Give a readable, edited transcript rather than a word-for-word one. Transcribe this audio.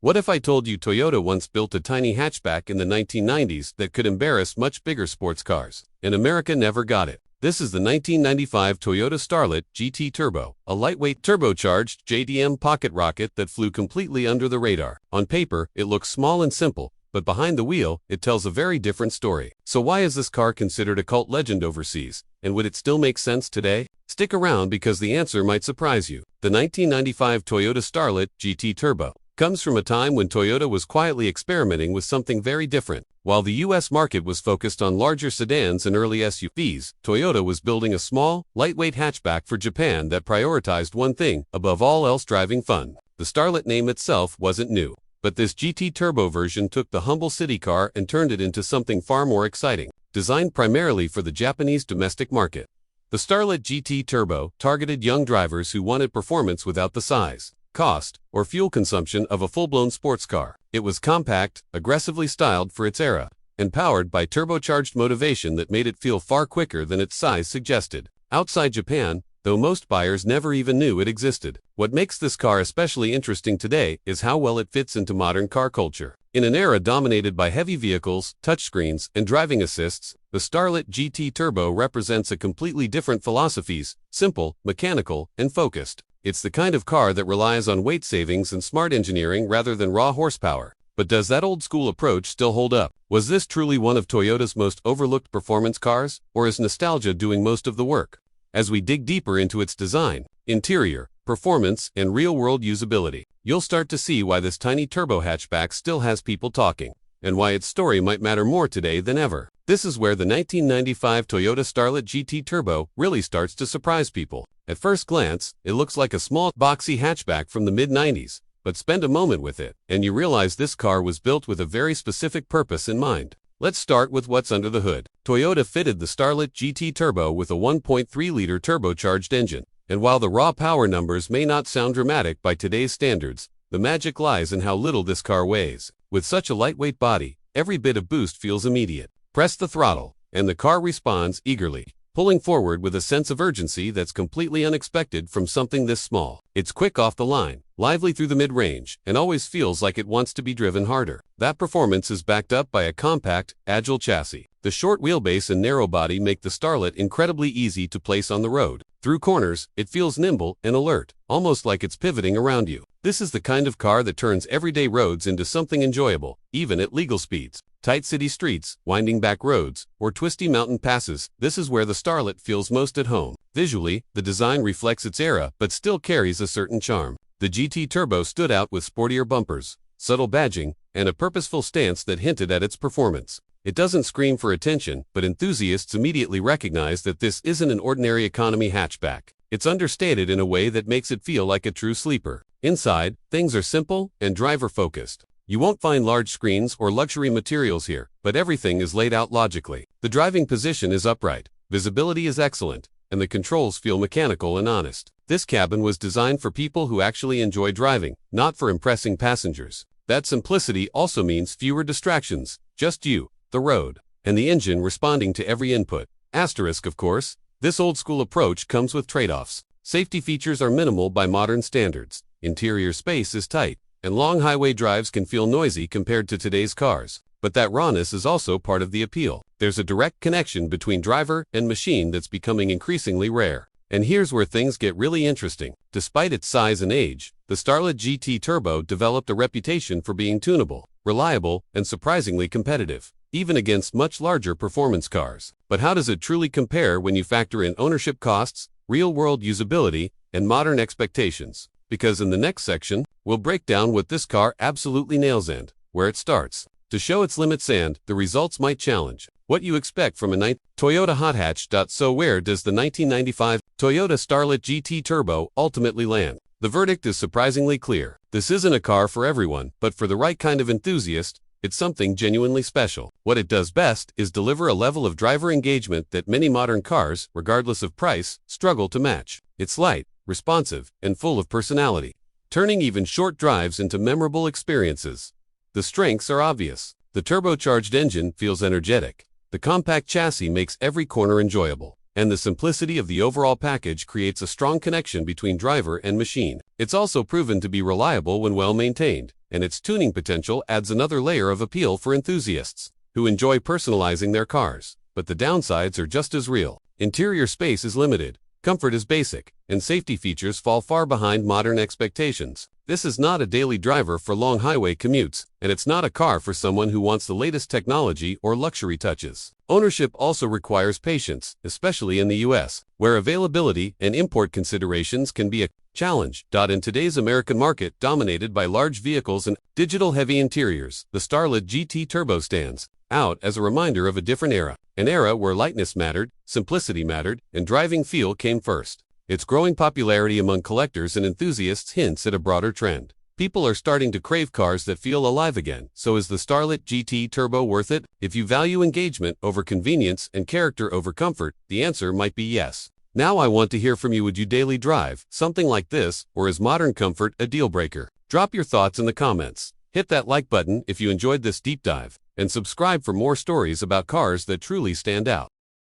What if I told you Toyota once built a tiny hatchback in the 1990s that could embarrass much bigger sports cars, and America never got it? This is the 1995 Toyota Starlet GT Turbo, a lightweight turbocharged JDM pocket rocket that flew completely under the radar. On paper, it looks small and simple, but behind the wheel, it tells a very different story. So why is this car considered a cult legend overseas, and would it still make sense today? Stick around because the answer might surprise you. The 1995 Toyota Starlet GT Turbo comes from a time when Toyota was quietly experimenting with something very different. While the US market was focused on larger sedans and early SUVs, Toyota was building a small, lightweight hatchback for Japan that prioritized one thing above all else: driving fun. The Starlet name itself wasn't new, but this GT Turbo version took the humble city car and turned it into something far more exciting. Designed primarily for the Japanese domestic market, the Starlet GT Turbo targeted young drivers who wanted performance without the size, cost, or fuel consumption of a full-blown sports car. It was compact, aggressively styled for its era, and powered by turbocharged motivation that made it feel far quicker than its size suggested. Outside Japan, though, most buyers never even knew it existed. What makes this car especially interesting today is how well it fits into modern car culture. In an era dominated by heavy vehicles, touchscreens, and driving assists, the Starlet GT Turbo represents a completely different philosophy: simple, mechanical, and focused. It's the kind of car that relies on weight savings and smart engineering rather than raw horsepower. But does that old-school approach still hold up? Was this truly one of Toyota's most overlooked performance cars, or is nostalgia doing most of the work? As we dig deeper into its design, interior, performance, and real-world usability, you'll start to see why this tiny turbo hatchback still has people talking, and why its story might matter more today than ever. This is where the 1995 Toyota Starlet GT Turbo really starts to surprise people. At first glance, it looks like a small, boxy hatchback from the mid-90s, but spend a moment with it, and you realize this car was built with a very specific purpose in mind. Let's start with what's under the hood. Toyota fitted the Starlet GT Turbo with a 1.3-liter turbocharged engine, and while the raw power numbers may not sound dramatic by today's standards, the magic lies in how little this car weighs. With such a lightweight body, every bit of boost feels immediate. Press the throttle, and the car responds eagerly, pulling forward with a sense of urgency that's completely unexpected from something this small. It's quick off the line, lively through the mid-range, and always feels like it wants to be driven harder. That performance is backed up by a compact, agile chassis. The short wheelbase and narrow body make the Starlet incredibly easy to place on the road. Through corners, it feels nimble and alert, almost like it's pivoting around you. This is the kind of car that turns everyday roads into something enjoyable, even at legal speeds. Tight city streets, winding back roads, or twisty mountain passes, this is where the Starlet feels most at home. Visually, the design reflects its era but still carries a certain charm. The GT Turbo stood out with sportier bumpers, subtle badging, and a purposeful stance that hinted at its performance. It doesn't scream for attention, but enthusiasts immediately recognize that this isn't an ordinary economy hatchback. It's understated in a way that makes it feel like a true sleeper. Inside, things are simple and driver-focused. You won't find large screens or luxury materials here, but everything is laid out logically. The driving position is upright, visibility is excellent, and the controls feel mechanical and honest. This cabin was designed for people who actually enjoy driving, not for impressing passengers. That simplicity also means fewer distractions, just you, the road, and the engine responding to every input. Asterisk, of course, this old-school approach comes with trade-offs. Safety features are minimal by modern standards, interior space is tight, and long highway drives can feel noisy compared to today's cars. But that rawness is also part of the appeal. There's a direct connection between driver and machine that's becoming increasingly rare. And here's where things get really interesting. Despite its size and age, the Starlet GT Turbo developed a reputation for being tunable, reliable, and surprisingly competitive, even against much larger performance cars. But how does it truly compare when you factor in ownership costs, real-world usability, and modern expectations? Because in the next section, we'll break down what this car absolutely nails and where it starts. To show its limits and the results might challenge what you expect from a Toyota hot hatch. So where does the 1995 Toyota Starlet GT Turbo ultimately land? The verdict is surprisingly clear. This isn't a car for everyone, but for the right kind of enthusiast, it's something genuinely special. What it does best is deliver a level of driver engagement that many modern cars, regardless of price, struggle to match. It's light, responsive, and full of personality, turning even short drives into memorable experiences. The strengths are obvious. The turbocharged engine feels energetic. The compact chassis makes every corner enjoyable. And the simplicity of the overall package creates a strong connection between driver and machine. It's also proven to be reliable when well maintained. and its tuning potential adds another layer of appeal for enthusiasts who enjoy personalizing their cars. But the downsides are just as real. Interior space is limited, comfort is basic, and safety features fall far behind modern expectations. This is not a daily driver for long highway commutes, and it's not a car for someone who wants the latest technology or luxury touches. Ownership also requires patience, especially in the US, where availability and import considerations can be a challenge. In today's American market dominated by large vehicles and digital-heavy interiors, the Starlet GT Turbo stands out as a reminder of a different era, an era where lightness mattered, simplicity mattered, and driving feel came first. Its growing popularity among collectors and enthusiasts hints at a broader trend. People are starting to crave cars that feel alive again. So is the Starlet GT Turbo worth it? If you value engagement over convenience and character over comfort, the answer might be yes. Now I want to hear from you. Would you daily drive something like this, or is modern comfort a deal breaker? Drop your thoughts in the comments. Hit that like button if you enjoyed this deep dive, and subscribe for more stories about cars that truly stand out.